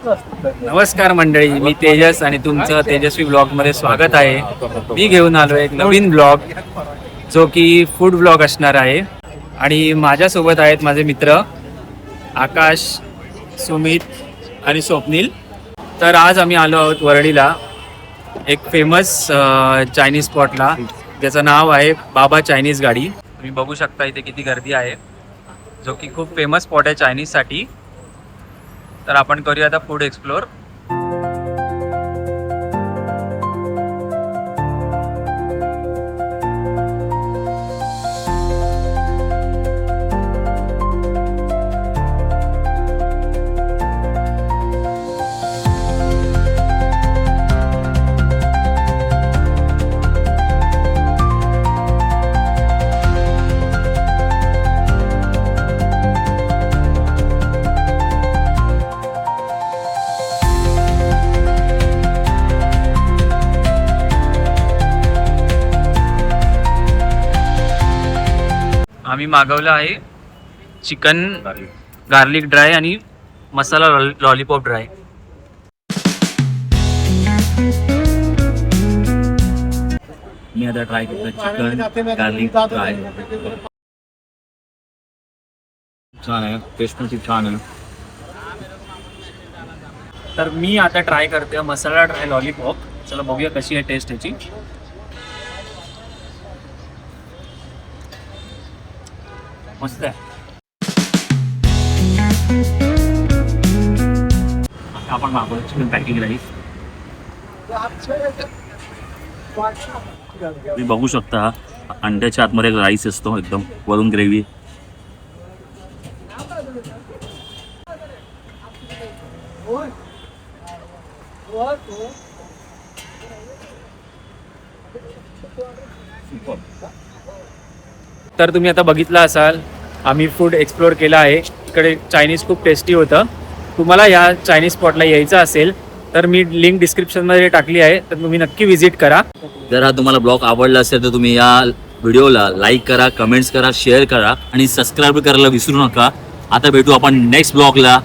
नमस्कार मंडळी, मी तेजस आणि तुमचं तेजस्वी ब्लॉग मध्ये स्वागत आहे. मी घेऊन आलो एक नवीन ब्लॉग जो की फूड ब्लॉग असणार आहे आणि माझ्यासोबत आहेत माझे मित्र आकाश, सुमित आणि स्वप्नील. तर आज आम्ही आलो आहोत वरळीला एक फेमस चायनीज स्पॉटला ज्याचं नाव आहे बाबा चायनीज गाडी. तुम्ही बघू शकता इथे किती गर्दी आहे, जो की खूप फेमस स्पॉट आहे चायनीजसाठी. तर आपण करूया आता फूड एक्सप्लोर. आम्ही मागवलं आहे चिकन गार्लिक ड्राय आणि मसाला लॉलीपॉप ड्राय. मी आता ट्राय करतो चिकन गार्लिक ड्राय. छान आहे, टेस्ट पण खूप छान आहे. तर मी आता ट्राय करते मसाला ड्राय लॉलीपॉप. चला बघूया कशी आहे टेस्ट याची. मस्त आहे. आपण मागवलं चिकन पॅकिंग राईस. तुम्ही बघू शकता अंड्याच्या आतमध्ये राईस असतो, एकदम वरून ग्रेव्ही. तर तुम्ही आता बघितलं असाल आम्ही फूड एक्सप्लोर केलं आहे. इकडे चायनीज खूप टेस्टी होतं. तुम्हाला या चायनीज स्पॉटला यायचं असेल तर मी लिंक डिस्क्रिप्शनमध्ये टाकली आहे, तर तुम्ही नक्की व्हिजिट करा. जर हा तुम्हाला ब्लॉग आवडला असेल तर तुम्ही या व्हिडिओला लाईक करा, कमेंट्स करा, शेअर करा आणि सबस्क्राईब करायला विसरू नका. आता भेटू आपण नेक्स्ट ब्लॉगला.